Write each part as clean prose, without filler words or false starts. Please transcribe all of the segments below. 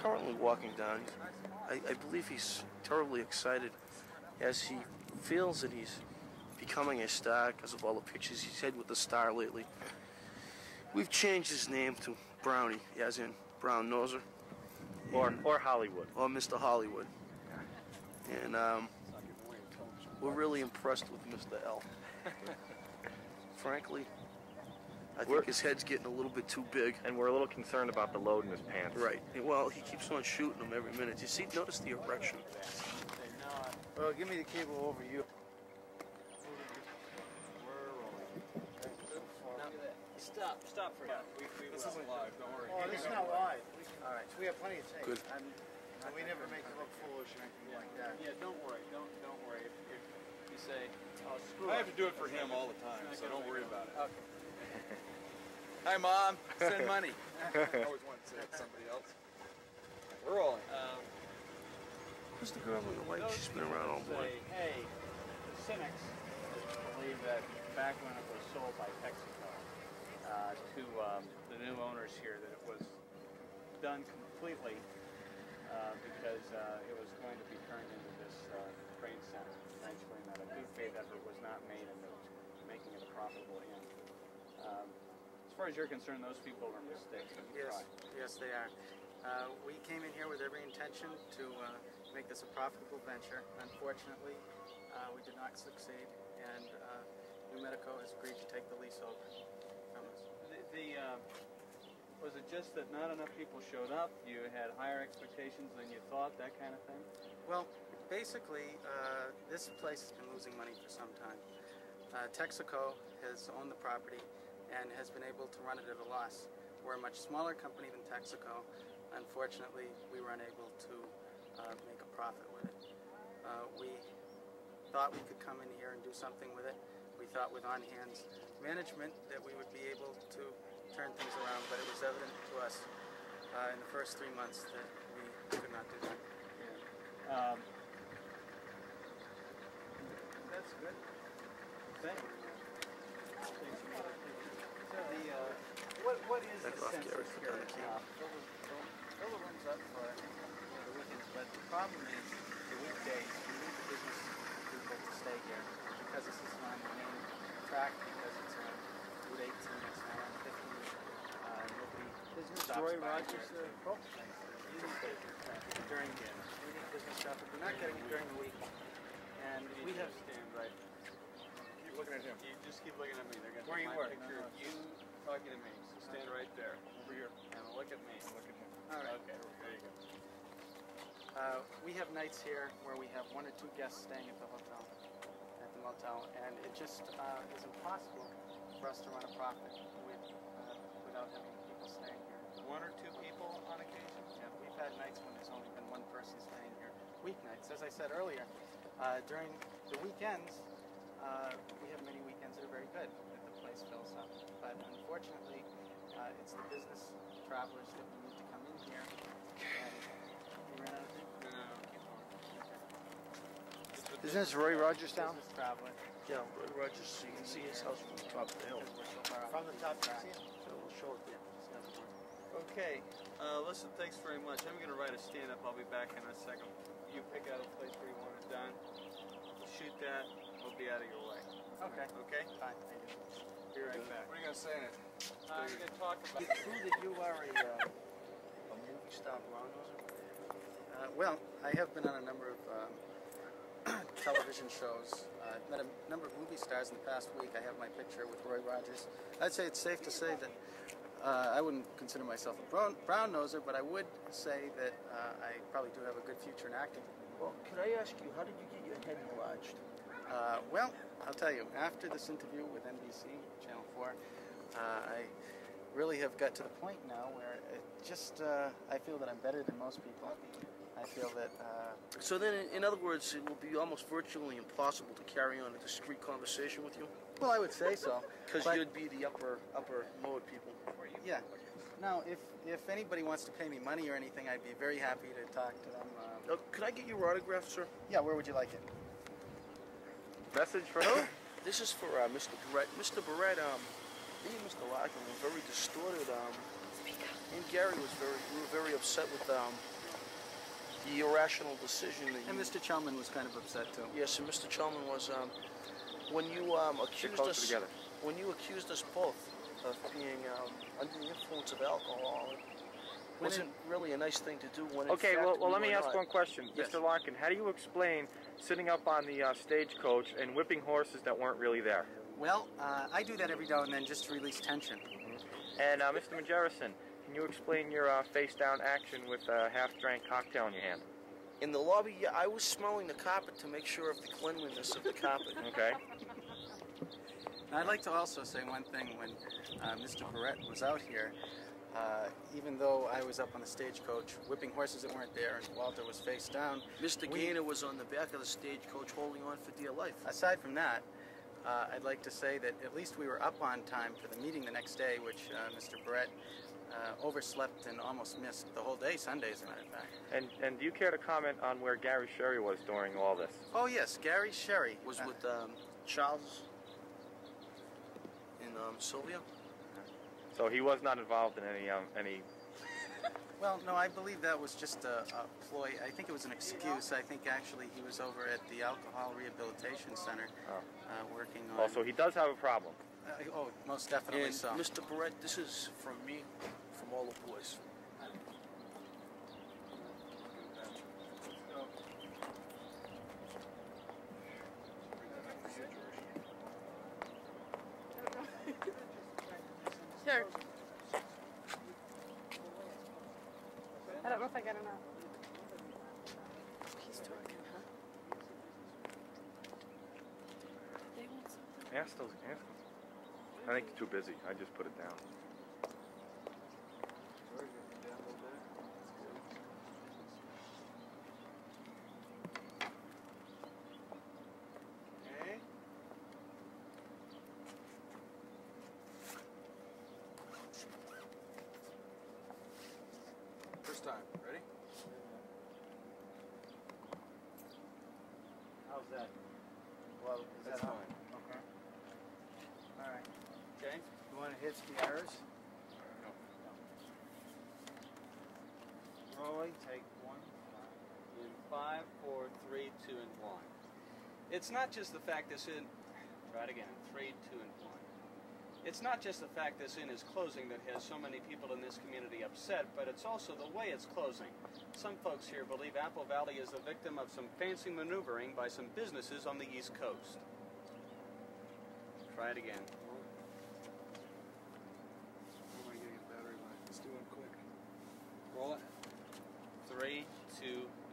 currently walking down. I believe he's terribly excited as he feels that he's becoming a star because of all the pictures he's had with the star lately. We've changed his name to Brownie, as in Brown Noser. Or Hollywood. Or Mr. Hollywood. And we're really impressed with Mr. L. Frankly, I think his head's getting a little bit too big. And we're a little concerned about the load in his pants. Right. Well, he keeps on shooting them every minute. You see, notice the erection. Well, give me the cable over you. Stop for now. This isn't live, don't worry. Oh, this is not live. All right, so we have plenty of tape. Good. And we never make it look foolish or anything like that. Yeah, don't worry. Don't worry. If you say, "Oh, screw I it," have to do it for him all the time, so don't worry about it. Okay. Hi, Mom. Send money. I always wanted to say it to somebody else. We're rolling. Who's the girl in the white? She's been around all Say, morning. hey, the cynics believe that back when it was sold by Texaco to the new owners here, that it was done completely because it was going to be turned into this grain center eventually, and that a good faith effort was not made in making it a profitable inn. As far as you're concerned, those people are mistakes. Yes, they are. We came in here with every intention to make this a profitable venture. Unfortunately, we did not succeed, and New Medico has agreed to take the lease over from us. Was it just that not enough people showed up? You had higher expectations than you thought, that kind of thing? Well, basically, this place has been losing money for some time. Texaco has owned the property and has been able to run it at a loss. We're a much smaller company than Texaco. Unfortunately, we were unable to make a profit with it. We thought we could come in here and do something with it. We thought with on-hands management that we would be able to turn things around, but it was evident to us in the first 3 months that we could not do that. Yeah. That's good. Thank you. What is the census here? Fill the rooms up for the weekends, but the problem is the weekdays. We need the business people to stay here because this is on the main track, because it's on Route 18, it's now on 15. Business Roy Rogers. You need business traffic during the day. We need business traffic. We're not getting it during the week, and we have stand right. Keep looking at him. You just keep looking at me. They're going to Where take you my work? picture of you talking to me. So stand right there. Over here. And look at me. Look at him. All right. Okay. There you go. We have nights here where we have 1 or 2 guests staying at the motel, and it just is impossible for us to run a profit without having people staying here. 1 or 2 people on occasion? Yeah, we've had nights when there's only been 1 person staying here. Weeknights, as I said earlier, during the weekends, we have many weekends that are very good, that the place fills up. But unfortunately, it's the business travelers that we need to come in here, and we ran out of people. No, keep on. Isn't this Roy Rogers town? Yeah, Roy Rogers. So you can see his house from the top of the hill. From the top, you see it? So we'll show it there. Okay, listen, thanks very much. I'm going to write a stand-up. I'll be back in a second. You pick out a place where you want it done. We'll shoot that. We'll be out of your way. Okay. Okay? Fine, thank you. Be right back. What are you going to say in it? I'm going to talk about... It's true that you are a movie star, Brown Noser? Well, I have been on a number of television shows. I've met a number of movie stars in the past week. I have my picture with Roy Rogers. I'd say it's safe to say that I wouldn't consider myself a brown noser, but I would say that I probably do have a good future in acting. Well, could I ask you, how did you get your head enlarged? Well, I'll tell you, after this interview with NBC, Channel 4, I really have got to the point now where it just, I feel that I'm better than most people. I feel that... So then, in other words, it will be almost virtually impossible to carry on a discreet conversation with you? Well, I would say so. Because you'd be the upper mode people. Yeah. Now, if anybody wants to pay me money or anything, I'd be very happy to talk to them. Could I get your autograph, sir? Yeah, where would you like it? Message for who? This is for Mr. Barrett. Mr. Barrett, me and Mr. Larkin were very distorted. and Gary was we were very upset with the irrational decision that And you... Mr. Chelman was kind of upset too. Yes, and Mr. Chelman was, when you Get accused closer us... together. When you accused us both of being under the influence of alcohol, it wasn't really a nice thing to do when in Okay, fact well, we let me were ask not. one question. Yes. Mr. Larkin, how do you explain sitting up on the stagecoach and whipping horses that weren't really there? Well, I do that every now and then just to release tension. And Mr. Majerison, can you explain your face-down action with a half-drank cocktail in your hand? In the lobby, yeah, I was smelling the carpet to make sure of the cleanliness of the carpet. Okay. Now, I'd like to also say one thing. When Mr. Barrett was out here, even though I was up on the stagecoach whipping horses that weren't there and Walter was face down, Mr. Gaynor was on the back of the stagecoach holding on for dear life. aside from that, I'd like to say that at least we were up on time for the meeting the next day, which Mr. Barrett overslept and almost missed the whole day, Sunday as a matter of fact. And do you care to comment on where Gary Sherry was during all this? Oh yes, Gary Sherry Was with Charles and Sylvia. So he was not involved in any. Well, no, I believe that was just a ploy. I think it was an excuse. I think actually he was over at the Alcohol Rehabilitation Center working on... Also, he does have a problem. Oh, most definitely And so. Mr. Barrett, this is from me, from all the boys. Sure. I don't know if I got enough. He's talking, huh? They want something. Ask those. I think you're too busy. I just put it down. Okay. First time. Ready? How's that? Well, is That's that fine. Okay. All right. Okay. You want to hit the arrows? Rolling. Take 1. In 5, 4, 3, 2, and 1. It's not just the fact this inn. Try it again. 3, 2, and 1. It's not just the fact this inn is closing that has so many people in this community upset, but it's also the way it's closing. Some folks here believe Apple Valley is the victim of some fancy maneuvering by some businesses on the East Coast. Try it again. How am I getting a battery life? Let's do it quick. Roll it. 3, 2,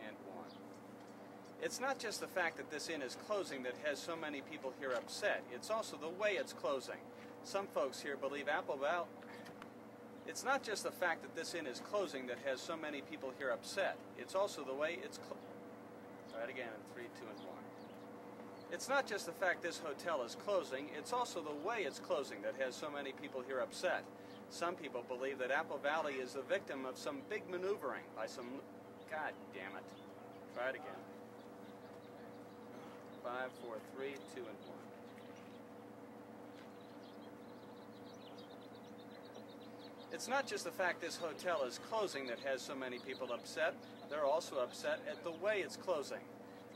and 1. It's not just the fact that this inn is closing that has so many people here upset. It's also the way it's closing. Some folks here believe Apple Valley. It's not just the fact that this inn is closing that has so many people here upset. It's also the way it's Try it again in 3, 2, and 1. It's not just the fact this hotel is closing. It's also the way it's closing that has so many people here upset. Some people believe that Apple Valley is the victim of some big maneuvering by some... God damn it. Try it again. 5, 4, 3, 2, and 1. It's not just the fact this hotel is closing that has so many people upset. They're also upset at the way it's closing.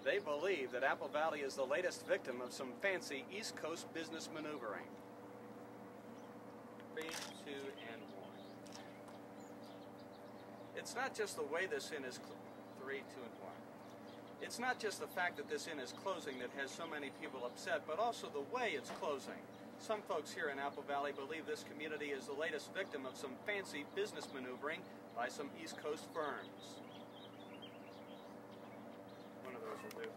They believe that Apple Valley is the latest victim of some fancy East Coast business maneuvering. 3, 2, and 1. It's not just the way this inn is 3, 2, and 1. It's not just the fact that this inn is closing that has so many people upset, but also the way it's closing. Some folks here in Apple Valley believe this community is the latest victim of some fancy business maneuvering by some East Coast firms. One of those will do.